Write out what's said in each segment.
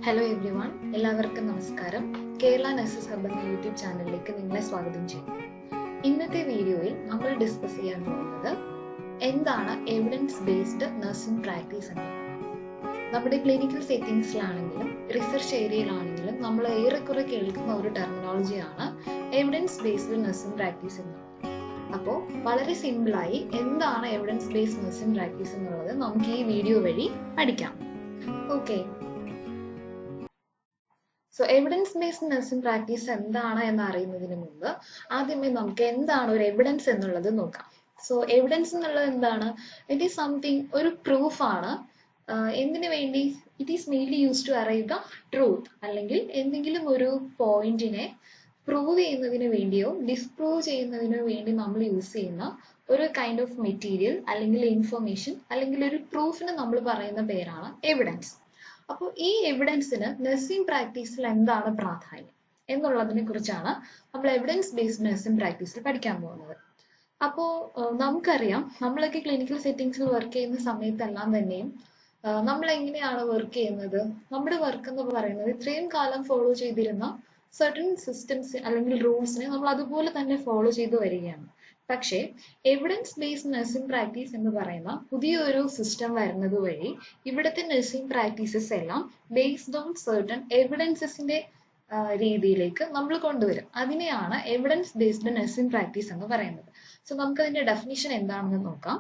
Hello every one, എല്ലാവർക്കും നമസ്കാരം. Kerala nurses hub എന്ന യൂട്യൂബ് ചാനലിലേക്ക് നിങ്ങളെ സ്വാഗതം ചെയ്യുന്നു. ഇന്നത്തെ വീഡിയോയിൽ നമ്മൾ ഡിസ്കസ് ചെയ്യാൻ പോകുന്നത് എന്താണ് എവിഡൻസ് ബേസ്ഡ് നഴ്സിംഗ് പ്രാക്ടീസ് എന്നത്. നമ്മുടെ ക്ലിനിക്കൽ സെറ്റിംഗ്സിലാണെങ്കിലും റിസർച്ച് ഏരിയയിലാണെങ്കിലും നമ്മൾ ഏറെക്കുറെ കേൾക്കുന്ന ഒരു ടെർമിനോളജിയാണ് എവിഡൻസ് ബേസ്ഡ് നഴ്സിംഗ് പ്രാക്ടീസ് എന്നത്. അപ്പോൾ വളരെ സിമ്പിളായി എന്താണ് എവിഡൻസ് ബേസ്ഡ് നഴ്സിംഗ് പ്രാക്ടീസ് എന്നുള്ളത് നമുക്ക് ഈ വീഡിയോ വഴി പഠിക്കാം. Okay, so evidence based nursing practice എന്താണ് എന്ന് അറിയുന്നതിന് മുമ്പ് ആദ്യമേ നമുക്ക് എന്താണ് ഒരു എവിഡൻസ് എന്നുള്ളത് നോക്കാം. സോ എവിഡൻസ് എന്നുള്ളത് എന്താണ്? ഇറ്റ് ഈസ് സംതിങ്, ഒരു പ്രൂഫാണ്. എന്തിനു വേണ്ടി? It is mainly use to arrive the truth, അല്ലെങ്കിൽ എന്തെങ്കിലും ഒരു പോയിന്റിനെ പ്രൂവ് ചെയ്യുന്നതിന് വേണ്ടിയോ ഡിസ്പ്രൂവ് ചെയ്യുന്നതിനോ വേണ്ടി നമ്മൾ യൂസ് ചെയ്യുന്ന ഒരു കൈൻഡ് ഓഫ് മെറ്റീരിയൽ അല്ലെങ്കിൽ ഇൻഫർമേഷൻ അല്ലെങ്കിൽ ഒരു പ്രൂഫിന് നമ്മൾ പറയുന്ന പേരാണ് എവിഡൻസ്. അപ്പോൾ ഈ എവിഡൻസിന് നഴ്സിംഗ് പ്രാക്ടീസിൽ എന്താണ് പ്രാധാന്യം എന്നുള്ളതിനെ കുറിച്ചാണ് നമ്മൾ എവിഡൻസ് ബേസ്ഡ് നഴ്സിംഗ് പ്രാക്ടീസിൽ പഠിക്കാൻ പോകുന്നത്. അപ്പോൾ നമുക്കറിയാം, നമ്മളൊക്കെ ക്ലിനിക്കൽ സെറ്റിംഗ്സിൽ വർക്ക് ചെയ്യുന്ന സമയത്തെല്ലാം തന്നെയും നമ്മൾ എങ്ങനെയാണ് വർക്ക് ചെയ്യുന്നത്? നമ്മുടെ വർക്ക് എന്ന് പറയുന്നത് ഇത്രയും കാലം ഫോളോ ചെയ്തിരുന്ന സർട്ടൻ സിസ്റ്റംസ് അല്ലെങ്കിൽ റൂൾസിനെ നമ്മൾ അതുപോലെ തന്നെ ഫോളോ ചെയ്തു വരികയാണ്. പക്ഷേ എവിഡൻസ് ബേസ്ഡ് നഴ്സിംഗ് പ്രാക്ടീസ് എന്ന് പറയുന്ന പുതിയൊരു സിസ്റ്റം വരുന്നത് വഴി ഇവിടുത്തെ നഴ്സിംഗ് പ്രാക്ടീസസ് എല്ലാം ബേസ്ഡ് ഓൺ സർട്ടൻ എവിഡൻസസിന്റെ രീതിയിലേക്ക് നമ്മൾ കൊണ്ടുവരും. അതിനെയാണ് എവിഡൻസ് ബേസ്ഡ് നഴ്സിംഗ് പ്രാക്ടീസ് എന്ന് പറയുന്നത്. സോ നമുക്ക് അതിന്റെ ഡെഫിനിഷൻ എന്താണെന്ന് നോക്കാം.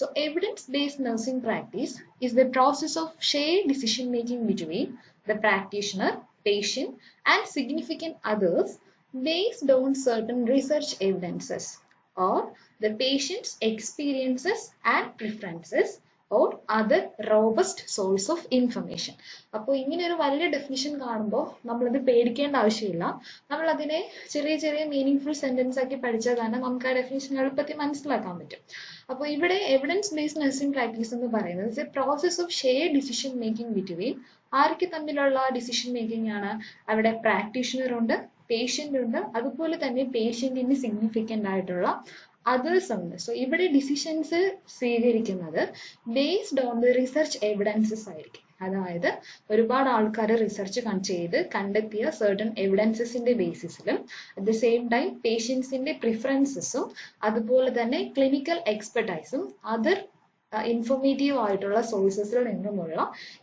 So evidence based nursing practice is the process of shared decision making between the practitioner, patient and significant others based on certain research evidences or the patient's experiences and preferences or other robust source of information. അപ്പോൾ ഇങ്ങനെ ഒരു വലിയ definition കാണുമ്പോൾ നമ്മളത് പേടിക്കേണ്ട ആവശ്യമില്ല. നമ്മൾ അതിനെ ചെറിയ ചെറിയ മീനിങ്ഫുൾ സെന്റൻസ് ആക്കി പഠിച്ചാൽ തന്നെ നമുക്ക് ആ ഡെഫിനിഷൻ എളുപ്പത്തിൽ മനസ്സിലാക്കാൻ പറ്റും. അപ്പോൾ ഇവിടെ എവിഡൻസ് ബേസ്ഡ് നഴ്സിംഗ് പ്രാക്ടീസ് എന്ന് പറയുന്നത് a process of share decision making between, ആർക്ക് തമ്മിലുള്ള ഡിസിഷൻ മേക്കിംഗ് ആണ്? അവിടെ പ്രാക്ടീഷണർ ഉണ്ട്, പേഷ്യന്റ് ഉണ്ട്, അതുപോലെ തന്നെ പേഷ്യന്റിന് സിഗ്നിഫിക്കന്റ് ആയിട്ടുള്ള അതേഴ്സ് ഉണ്ട്. സോ ഇവിടെ ഡിസിഷൻസ് സ്വീകരിക്കുന്നത് based on the research evidences ആയിരിക്കും. അതായത് ഒരുപാട് ആൾക്കാർ റിസർച്ച് ചെയ്ത് കണ്ടെത്തിയ സർട്ടൺ എവിഡൻസസിന്റെ ബേസിസിലും അറ്റ് ദ സെയിം ടൈം പേഷ്യൻസിന്റെ പ്രിഫറൻസസും അതുപോലെ തന്നെ ക്ലിനിക്കൽ എക്സ്പെർട്ടൈസും അതർ ഇൻഫോർമേറ്റീവ് ആയിട്ടുള്ള സോഴ്സസിൽ നിന്നുമുള്ള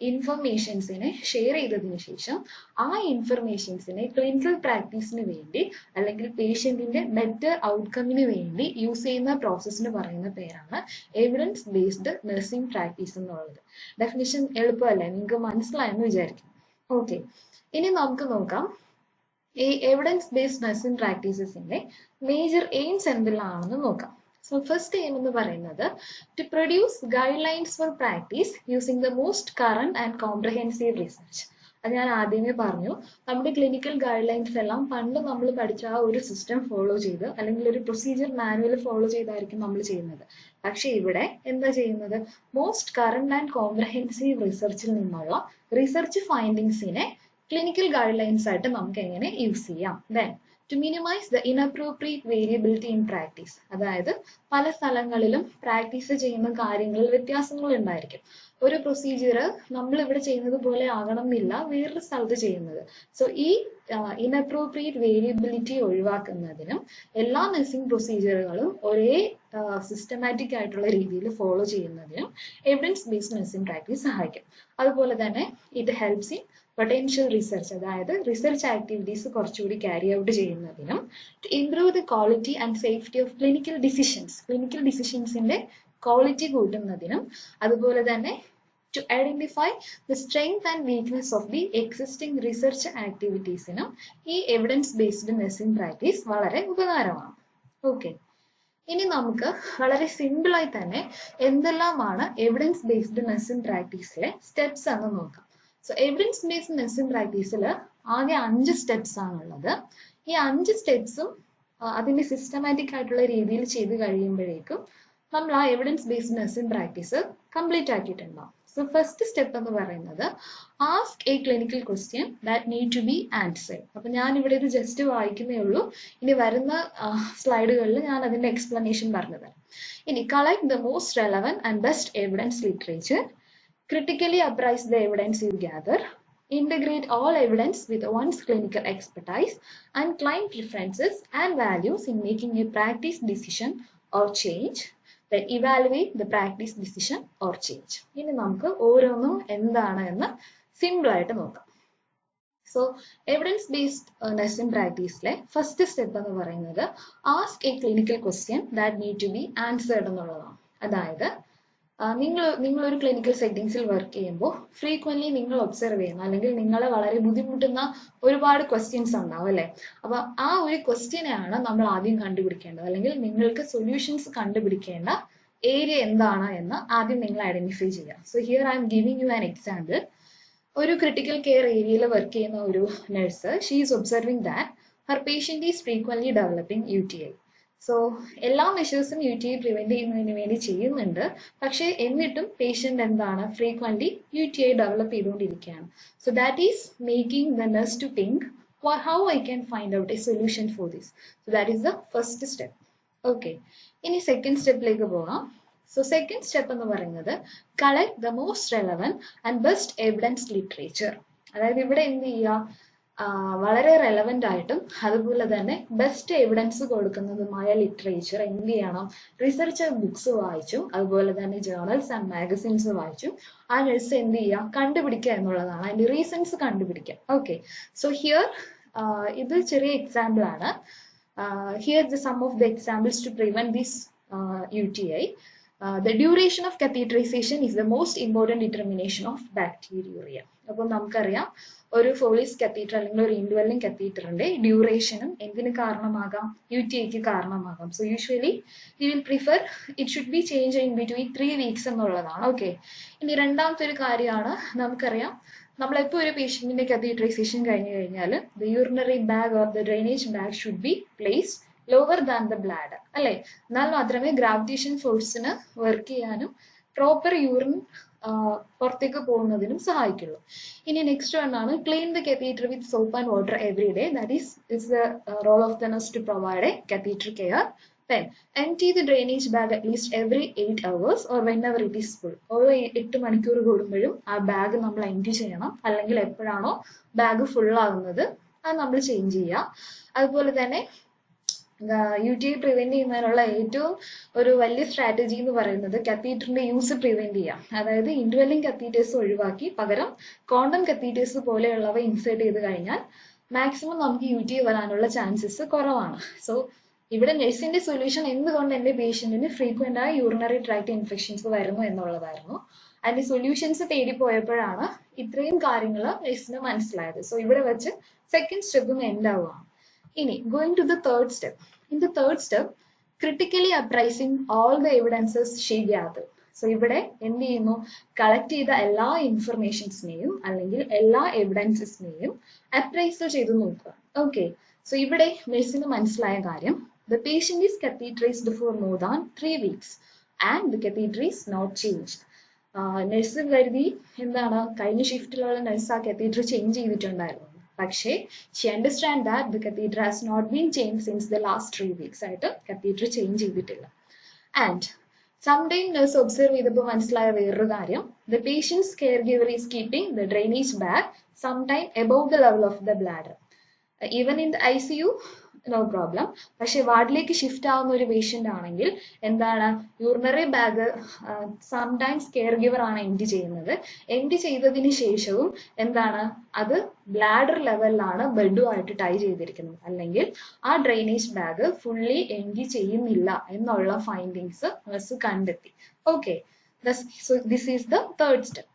ഇൻഫർമേഷൻസിനെ ഷെയർ ചെയ്തതിനു ശേഷം ആ ഇൻഫർമേഷൻസിനെ ക്ലിനിക്കൽ പ്രാക്ടീസിന് വേണ്ടി അല്ലെങ്കിൽ പേഷ്യന്റിന്റെ ബെറ്റർ ഔട്ട്കമ്മിന് വേണ്ടി യൂസ് ചെയ്യുന്ന പ്രോസസ്സിന് പറയുന്ന പേരാണ് എവിഡൻസ് ബേസ്ഡ് നഴ്സിംഗ് പ്രാക്ടീസ് എന്നുള്ളത്. ഡെഫിനിഷൻ എളുപ്പമല്ലേ? നിങ്ങൾക്ക് മനസ്സിലായെന്ന് വിചാരിക്കും. ഓക്കെ, ഇനി നമുക്ക് നോക്കാം ഈ എവിഡൻസ് ബേസ്ഡ് നഴ്സിംഗ് പ്രാക്ടീസസിന്റെ മേജർ എയിംസ് എന്തെല്ലാമാണെന്ന് നോക്കാം. So first aim എന്ന് പറയുന്നത് to produce guidelines for practice using the most current and comprehensive research. അത് ഞാൻ ആദ്യമേ പറഞ്ഞു, നമ്മുടെ ക്ലിനിക്കൽ ഗൈഡ് ലൈൻസ് എല്ലാം പണ്ട് നമ്മൾ പഠിച്ച ആ ഒരു സിസ്റ്റം ഫോളോ ചെയ്ത് അല്ലെങ്കിൽ ഒരു പ്രൊസീജിയർ മാനുവൽ ഫോളോ ചെയ്തായിരിക്കും നമ്മൾ ചെയ്യുന്നത്. പക്ഷെ ഇവിടെ എന്താ ചെയ്യുന്നത്? മോസ്റ്റ് കറന്റ് ആൻഡ് കോംപ്രഹെൻസീവ് റിസർച്ചിൽ നിന്നുള്ള റിസർച്ച് ഫൈൻഡിങ്സിനെ ക്ലിനിക്കൽ ഗൈഡ് ലൈൻസ് ആയിട്ട് നമുക്ക് എങ്ങനെ യൂസ് ചെയ്യാം. Then to minimize the inappropriate variability in practice. അതായത് പല സ്ഥലങ്ങളിലും പ്രാക്ടീസ് ചെയ്യുന്ന കാര്യങ്ങളിൽ വ്യത്യാസങ്ങൾ ഉണ്ടായിരിക്കും. ഒരു പ്രൊസീജിയർ നമ്മൾ ഇവിടെ ചെയ്യുന്നത് പോലെ ആകണം എന്നില്ല വേറൊരു സ്ഥലത്ത് ചെയ്യുന്നത്. സോ ഈ ഇൻഅപ്രോപ്രിയേറ്റ് വേരിയബിലിറ്റി ഒഴിവാക്കുന്നതിനും എല്ലാ നഴ്സിംഗ് പ്രൊസീജിയറുകളും ഒരേ സിസ്റ്റമാറ്റിക് ആയിട്ടുള്ള രീതിയിൽ ഫോളോ ചെയ്യുന്നതിനും എവിഡൻസ് ബേസ്ഡ് നഴ്സിംഗ് പ്രാക്ടീസ് സഹായിക്കും. അതുപോലെ തന്നെ it helps in potential research, അതായത് റിസർച്ച് ആക്ടിവിറ്റീസ് കുറച്ചുകൂടി ക്യാരി ഔട്ട് ചെയ്യുന്നതിനും to improve the quality and safety of clinical ഡിസിഷൻസിന്റെ ക്വാളിറ്റി കൂട്ടുന്നതിനും അതുപോലെ തന്നെ to identify the strength and weakness of the existing research ആക്ടിവിറ്റീസിനും ഈ എവിഡൻസ് ബേസ്ഡ് നഴ്സിംഗ് പ്രാക്ടീസ് വളരെ ഉപകാരമാണ്. ഓക്കെ, ഇനി നമുക്ക് വളരെ സിമ്പിളായി തന്നെ എന്തെല്ലാമാണ് എവിഡൻസ് ബേസ്ഡ് നഴ്സിംഗ് പ്രാക്ടീസിലെ സ്റ്റെപ്സ് എന്ന് നോക്കാം. സോ എവിഡൻസ് ബേസ്ഡ് നഴ്സിംഗ് പ്രാക്ടീസിൽ ആകെ 5 സ്റ്റെപ്സ് ആണുള്ളത്. ഈ 5 സ്റ്റെപ്സും അതിന്റെ സിസ്റ്റമാറ്റിക് ആയിട്ടുള്ള രീതിയിൽ ചെയ്ത് കഴിയുമ്പോഴേക്കും നമ്മൾ ആ evidence based nursing practice complete ആക്കിയിട്ടുണ്ടാവും. സോ ഫസ്റ്റ് സ്റ്റെപ്പ് എന്ന് പറയുന്നത് ask a clinical question that need to be answered. അപ്പൊ ഞാൻ ഇവിടെ ഇത് ജസ്റ്റ് വായിക്കുന്നേ ഉള്ളൂ. ഇനി വരുന്ന സ്ലൈഡുകളിൽ ഞാൻ അതിന്റെ എക്സ്പ്ലനേഷൻ പറഞ്ഞു തരാം. ഇനി collect the most relevant and best evidence literature, critically appraise the evidence you gather, integrate all evidence with one's clinical expertise and client preferences and values in making a practice decision or change, then evaluate the practice decision or change. ഇനി നമുക്ക് ഓരോന്നും എന്താണ് എന്ന് simple ആയിട്ട് നോക്കാം. So, evidence-based nursing practice first step എന്ന് പറയുന്നത് ask a clinical question that need to be answered എന്നുള്ളതാണ്. അതായത് നിങ്ങൾ ഒരു ക്ലിനിക്കൽ സെറ്റിംഗ്സിൽ വർക്ക് ചെയ്യുമ്പോൾ ഫ്രീക്വന്റ്ലി നിങ്ങൾ ഒബ്സർവ് ചെയ്യുന്ന അല്ലെങ്കിൽ നിങ്ങളെ വളരെ ബുദ്ധിമുട്ടുന്ന ഒരുപാട് ക്വസ്റ്റ്യൻസ് ഉണ്ടാവും അല്ലെ. അപ്പൊ ആ ഒരു ക്വസ്റ്റ്യനെയാണ് നമ്മൾ ആദ്യം കണ്ടുപിടിക്കേണ്ടത്, അല്ലെങ്കിൽ നിങ്ങൾക്ക് സൊല്യൂഷൻസ് കണ്ടുപിടിക്കേണ്ട ഏരിയ എന്താണ് എന്ന് ആദ്യം നിങ്ങൾ ഐഡന്റിഫൈ ചെയ്യുക. So here I M giving you an example. ഒരു ക്രിട്ടിക്കൽ കെയർ ഏരിയയിൽ വർക്ക് ചെയ്യുന്ന ഒരു nurse, she is observing that her patient is frequently developing UTI. So എല്ലാ മെഷേഴ്സും UTI പ്രിവെന്റ് ചെയ്യുന്നതിന് വേണ്ടി ചെയ്യുന്നുണ്ട്, പക്ഷെ എന്നിട്ടും പേഷ്യന്റ് എന്താണ് ഫ്രീക്വന്റ്ലി UTI ഡെവലപ്പ് ചെയ്തുകൊണ്ടിരിക്കുകയാണ്. So that is making the nurse to think how I can find out a solution for this. So that is the first step. Okay. ഇനി second സ്റ്റെപ്പിലേക്ക് പോകാം. So second step എന്ന് പറയുന്നത് collect the most relevant and best evidence literature. അതായത് ഇവിടെ എന്ത് ചെയ്യുക, വളരെ relevant ആയിട്ടും അതുപോലെ തന്നെ ബെസ്റ്റ് എവിഡൻസ് കൊടുക്കുന്നതുമായ ലിറ്ററേച്ചർ എന്ത് ചെയ്യണം, റിസർച്ച് ബുക്സ് വായിച്ചു അതുപോലെ തന്നെ ജേർണൽസ് ആൻഡ് മാഗസിൻസ് വായിച്ചു ആ നഴ്സ് എന്ത് ചെയ്യുക, കണ്ടുപിടിക്കുക എന്നുള്ളതാണ്, അതിന്റെ റീസൺസ് കണ്ടുപിടിക്കുക. ഓക്കെ, സോ ഹിയർ ഇത് ചെറിയ എക്സാമ്പിൾ ആണ്. Here the some of the examples to prevent this UTI. The duration of catheterization is the most important determination of bacteriuria. അപ്പോൾ നമുക്കറിയാം ഒരു ഫോളിസ് കത്തീറ്റർ അല്ലെങ്കിൽ ഒരു ഇൻഡ്വെല്ലിംഗ് കത്തീറ്ററിന്റെ ഡ്യൂറേഷനും എന്തിന് കാരണമാകാം, UTIക്ക് കാരണമാകാം. So usually we will prefer it should be change in between 3 weeks എന്നുള്ളതാണ്. Okay, ഇനി രണ്ടാമത്തെ ഒരു കാര്യമാണ്, നമുക്കറിയാം നമ്മളെപ്പോൾ ഒരു പേഷ്യന്റിന്റെ കത്തീറ്ററൈസേഷൻ കഴിഞ്ഞു കഴിഞ്ഞാൽ the urinary bag or the drainage bag should be placed lower than the bladder അല്ലെ, എന്നാൽ മാത്രമേ ഗ്രാവിറ്റേഷൻ ഫോഴ്സിന് വർക്ക് ചെയ്യാനും പ്രോപ്പർ യൂറിൻ പുറത്തേക്ക് പോകുന്നതിനും സഹായിക്കുള്ളൂ. ഇനി നെക്സ്റ്റ് വൺ ആണ് clean the catheter with soap and water every day. That is the role of the nurse to provide a catheter care. Then empty the drainage bag at least every 8 hours or whenever it is full. ഓരോ 8 മണിക്കൂർ കൂടുമ്പോഴും ആ bag നമ്മൾ empty ചെയ്യണം, അല്ലെങ്കിൽ എപ്പോഴാണോ bag full ആകുന്നത് അത് നമ്മൾ ചേഞ്ച് ചെയ്യുക. അതുപോലെ തന്നെ UTI പ്രിവെന്റ് ചെയ്യുന്നതിനുള്ള ഏറ്റവും ഒരു വലിയ സ്ട്രാറ്റജി എന്ന് പറയുന്നത് കത്തീറ്ററിന്റെ യൂസ് പ്രിവെന്റ് ചെയ്യാം. അതായത് ഇൻഡ്വെല്ലിംഗ് കത്തീറ്റേഴ്സ് ഒഴിവാക്കി പകരം കോണ്ടം കത്തീറ്റേഴ്സ് പോലെയുള്ളവ ഇൻസേർട്ട് ചെയ്ത് കഴിഞ്ഞാൽ മാക്സിമം നമുക്ക് UTI വരാനുള്ള ചാൻസസ് കുറവാണ്. സോ ഇവിടെ നഴ്സിന്റെ സൊല്യൂഷൻ എന്തുകൊണ്ട് എന്റെ പേഷ്യന്റിന് ഫ്രീക്വന്റ് ആയി യൂറിനറി ട്രാക്ട് ഇൻഫെക്ഷൻസ് വരുന്നു എന്നുള്ളതായിരുന്നു. അതിന്റെ സൊല്യൂഷൻസ് തേടിപ്പോയപ്പോഴാണ് ഇത്രയും കാര്യങ്ങൾ നഴ്സിന് മനസ്സിലായത്. സോ ഇവിടെ വെച്ച് സെക്കൻഡ് സ്റ്റെപ്പും എൻഡ് ആവുകയാണ്. ഇനി going to the third step. In the third step, critically appraising all the evidences she gathered. So ഇവിടെ എന്ത് ചെയ്യുന്നു, കളക്ട് ചെയ്ത എല്ലാ ഇൻഫർമേഷൻസിനെയും അല്ലെങ്കിൽ എല്ലാ എവിഡൻസസിനെയും അപ്രൈസ് ചെയ്ത് നോക്കുക. ഓക്കെ, സോ ഇവിടെ നഴ്സിന് മനസ്സിലായ കാര്യം, the patient is catheterized for more than 3 weeks and the catheter is not changed. Nurse കരുതി എന്താണ്, കഴിഞ്ഞ ഷിഫ്റ്റിലുള്ള നഴ്സ് ആ catheter ചേഞ്ച് ചെയ്തിട്ടുണ്ടായിരുന്നു, പക്ഷേ she understand that the catheter has not been changed since the last 3 weeks ആയിട്ട് catheter change ചെയ്തിട്ടില്ല. And sometime nurse observe ചെയ്തപ്പോൾ മനസ്സിലായ വേറൊരു കാര്യം, the patient's caregiver is keeping the drainage bag sometime above the level of the bladder. Even in the ICU no problem, പക്ഷെ വാർഡിലേക്ക് shift ആവുന്ന ഒരു പേഷ്യന്റ് ആണെങ്കിൽ എന്താണ്, urinary bag sometimes care giver ആണ് എംപ്റ്റി ചെയ്യുന്നത്. എംപ്റ്റി ചെയ്തതിന് ശേഷവും എന്താണ്, അത് ബ്ലാഡർ ലെവലിലാണ് ബെഡുമായിട്ട് ടൈ ചെയ്തിരിക്കുന്നത്, അല്ലെങ്കിൽ ആ ഡ്രെയിനേജ് ബാഗ് ഫുള്ളി എംപ്റ്റി ചെയ്യുന്നില്ല എന്നുള്ള ഫൈൻഡിങ്സ് നഴ്സ് കണ്ടെത്തി. Okay, so this is the third step.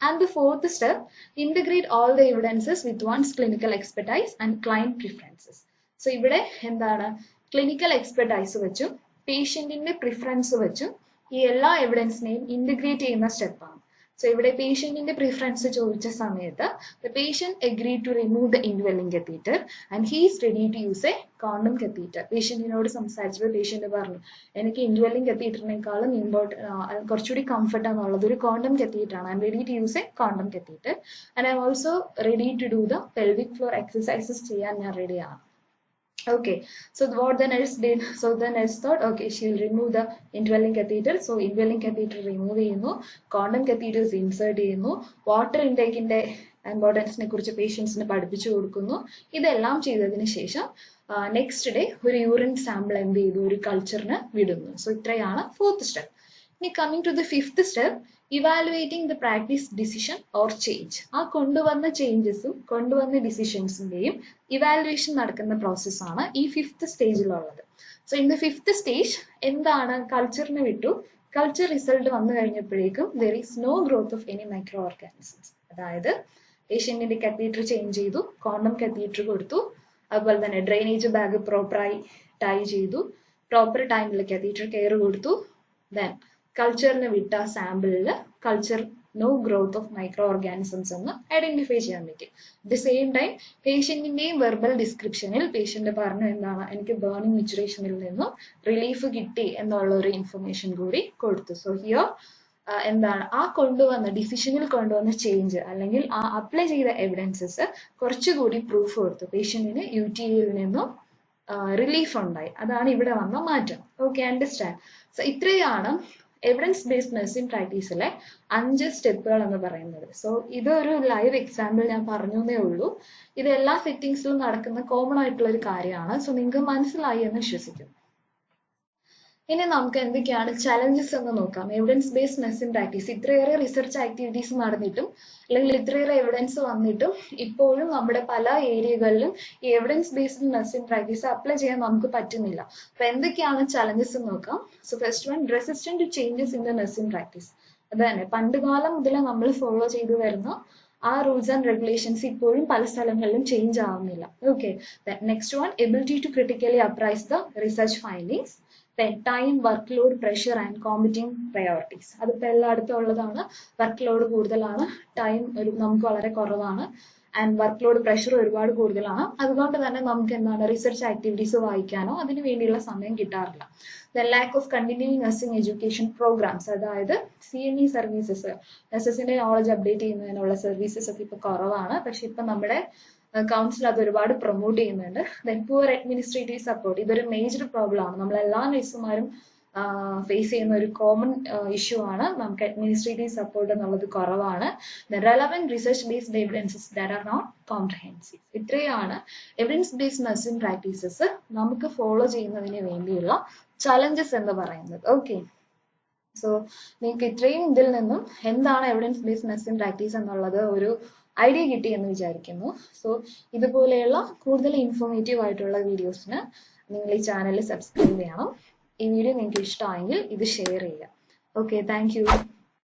And the fourth step, integrate all the evidences with one's clinical expertise and client preferences. So ഇവിടെ എന്താണ്, clinical expertise വെച്ചും പേഷ്യന്റിന്റെ preference വെച്ചും ഈ എല്ലാ എവിഡൻസിനെയും integrate ചെയ്യുന്ന സ്റ്റെപ്പാണ്. സോ ഇവിടെ പേഷ്യന്റിന്റെ പ്രിഫറൻസ് ചോദിച്ച സമയത്ത് the patient agreed to remove the indwelling catheter and he is ready to use a condom catheter. പേഷ്യന്റിനോട് സംസാരിച്ചപ്പോൾ പേഷ്യന്റ് പറഞ്ഞു, എനിക്ക് ഇൻഡ്വെല്ലിംഗ് കത്തീറ്ററിനേക്കാളും കുറച്ചുകൂടി കംഫർട്ട് എന്നുള്ളത് ഒരു കോണ്ടം കത്തീറ്റർ ആണ്. I'm ready to use a condom catheter and I'm also ready to do the pelvic floor exercises ചെയ്യാൻ ഞാൻ റെഡിയാണ്. Okay, so what the nurse did, so the nurse thought, okay, she will remove the indwelling catheter. So indwelling catheter remove ചെയ്യുന്നു, condom catheters insert ചെയ്യുന്നു, water intake ന്റെ ഇമ്പോർട്ടൻസിനെ കുറിച്ച് പേഷ്യൻസിന് പഠിപ്പിച്ചു കൊടുക്കുന്നു. ഇതെല്ലാം ചെയ്തതിന് ശേഷം നെക്സ്റ്റ് ഡേ ഒരു യൂറിൻ സാമ്പിൾ എന്ത് ചെയ്തു, ഒരു കൾച്ചറിന് വിടുന്നു. സോ ഇത്രയാണ് ഫോർത്ത് സ്റ്റെപ്പ്. ഇനി coming to the fifth step, evaluating the practice decision or change. ആ കൊണ്ടുവന്ന ചേഞ്ചസും കൊണ്ടുവന്ന ഡിസിഷൻസിന്റെയും ഇവാലുവേഷൻ നടക്കുന്ന പ്രോസസ്സാണ് ഈ ഫിഫ്ത്ത് സ്റ്റേജിലുള്ളത്. So in the fifth stage എന്താണ്, കൾച്ചറിന് വിട്ടു, കൾച്ചർ റിസൾട്ട് വന്നു കഴിഞ്ഞപ്പോഴേക്കും there is no growth of any micro organisms. അതായത് പേഷ്യന്റിന്റെ കത്തീറ്റർ ചേഞ്ച് ചെയ്തു, കോണ്ടം കത്തീറ്റർ കൊടുത്തു, അതുപോലെ തന്നെ ഡ്രെയിനേജ് ബാഗ് പ്രോപ്പറായി ടൈ ചെയ്തു, പ്രോപ്പർ ടൈമിൽ കത്തീറ്റർ കെയർ കൊടുത്തു. ദെൻ കൾച്ചറിന് വിട്ട സാമ്പിളിൽ culture no growth of micro organisms എന്ന് ഐഡന്റിഫൈ ചെയ്യാൻ പറ്റും. അറ്റ് ദ സെയിം ടൈം പേഷ്യന്റിന്റെയും വെർബൽ ഡിസ്ക്രിപ്ഷനിൽ പേഷ്യന്റ് പറഞ്ഞു എന്താണ്, എനിക്ക് ബേണിംഗ് മിച്ചുറേഷനിൽ നിന്നും റിലീഫ് കിട്ടി എന്നുള്ള ഒരു ഇൻഫർമേഷൻ കൂടി കൊടുത്തു. സോ ഹിയർ എന്താണ്, ആ കൊണ്ടുവന്ന ഡിസിഷനിൽ കൊണ്ടുവന്ന ചേഞ്ച് അല്ലെങ്കിൽ ആ അപ്ലൈ ചെയ്ത എവിഡൻസസ് കുറച്ചുകൂടി പ്രൂഫ് കൊടുത്തു, പേഷ്യന്റിന് UTIയിൽ നിന്നും റിലീഫ് ഉണ്ടായി. അതാണ് ഇവിടെ വന്ന മാറ്റം. Okay, understand. സോ ഇത്രയാണ് എവിഡൻസ് ബേസ്ഡ് നഴ്സിംഗ് പ്രാക്ടീസിലെ 5 സ്റ്റെപ്പുകൾ എന്ന് പറയുന്നത്. സോ ഇതൊരു ലൈവ് എക്സാമ്പിൾ ഞാൻ പറഞ്ഞേ ഉള്ളൂ. ഇത് എല്ലാ സെറ്റിംഗ്സിലും നടക്കുന്ന കോമൺ ആയിട്ടുള്ള ഒരു കാര്യമാണ്. സോ നിങ്ങൾക്ക് മനസ്സിലായി എന്ന് വിശ്വസിക്കുന്നു. ഇനി നമുക്ക് എന്തൊക്കെയാണ് ചലഞ്ചസ് എന്ന് നോക്കാം. എവിഡൻസ് ബേസ്ഡ് നഴ്സിംഗ് പ്രാക്ടീസ് ഇത്രയേറെ റിസർച്ച് ആക്ടിവിറ്റീസ് നടന്നിട്ടും അല്ലെങ്കിൽ ഇത്രയേറെ എവിഡൻസ് വന്നിട്ടും ഇപ്പോഴും നമ്മുടെ പല ഏരിയകളിലും ഈ evidence based nursing practice apply ചെയ്യാൻ നമുക്ക് പറ്റുന്നില്ല. അപ്പൊ എന്തൊക്കെയാണ് ചലഞ്ചസ് എന്ന് നോക്കാം. So first one, resistant to changes in the nursing practice. അത് തന്നെ പണ്ടുകാലം മുതൽ നമ്മൾ ഫോളോ ചെയ്തു വരുന്ന ആ റൂൾസ് ആൻഡ് റെഗുലേഷൻസ് ഇപ്പോഴും പല സ്ഥലങ്ങളിലും ചേഞ്ച് ആവുന്നില്ല. Okay, next one, ability to critically appraise the research findings. Time, work load, pressure and competing priorities. അതിപ്പോൾ എല്ലായിടത്തും ഉള്ളതാണ്. വർക്ക് ലോഡ് കൂടുതലാണ്, ടൈം നമുക്ക് വളരെ കുറവാണ്, ആൻഡ് വർക്ക് ലോഡ് പ്രഷർ ഒരുപാട് കൂടുതലാണ്. അതുകൊണ്ട് തന്നെ നമുക്ക് എന്താണ് റിസർച്ച് ആക്ടിവിറ്റീസ് വായിക്കാനോ അതിന് വേണ്ടിയുള്ള സമയം കിട്ടാറില്ല. The lack of continuing nursing education programs, അതായത് CME സർവീസസ്, നഴ്സസിന്റെ നോളജ് അപ്ഡേറ്റ് ചെയ്യുന്നതിനുള്ള സർവീസസ് ഒക്കെ ഇപ്പൊ കുറവാണ്. പക്ഷെ ഇപ്പൊ നമ്മുടെ കൗൺസിൽ അത് ഒരുപാട് പ്രൊമോട്ട് ചെയ്യുന്നുണ്ട്. ദെൻ പുവർ അഡ്മിനിസ്ട്രേറ്റീവ് സപ്പോർട്ട്, ഇതൊരു മേജർ പ്രോബ്ലം ആണ്. നമ്മളെല്ലാ നഴ്സുമാരും ഫേസ് ചെയ്യുന്ന ഒരു കോമൺ ഇഷ്യൂ ആണ്. നമുക്ക് അഡ്മിനിസ്ട്രേറ്റീവ് സപ്പോർട്ട് എന്നുള്ളത് കുറവാണ്. Relevant research based evidences that are not comprehensive. ഇത്രയാണ് എവിഡൻസ് ബേസ്ഡ് നഴ്സിംഗ് പ്രാക്ടീസസ് നമുക്ക് ഫോളോ ചെയ്യുന്നതിന് വേണ്ടിയുള്ള ചലഞ്ചസ് എന്ന് പറയുന്നത്. ഓക്കെ, സോ നിങ്ങൾക്ക് ഇത്രയും ഇതിൽ നിന്നും എന്താണ് എവിഡൻസ് ബേസ്ഡ് നഴ്സിംഗ് പ്രാക്ടീസ് എന്നുള്ളത് ഒരു ഐഡിയ കിട്ടി എന്ന് വിചാരിക്കുന്നു. സോ ഇതുപോലെയുള്ള കൂടുതൽ ഇൻഫോർമേറ്റീവ് ആയിട്ടുള്ള വീഡിയോസിന് നിങ്ങൾ ഈ ചാനൽ സബ്സ്ക്രൈബ് ചെയ്യണം. ഈ വീഡിയോ നിങ്ങൾക്ക് ഇഷ്ടമായെങ്കിൽ ഇത് ഷെയർ ചെയ്യുക. Okay, thank you.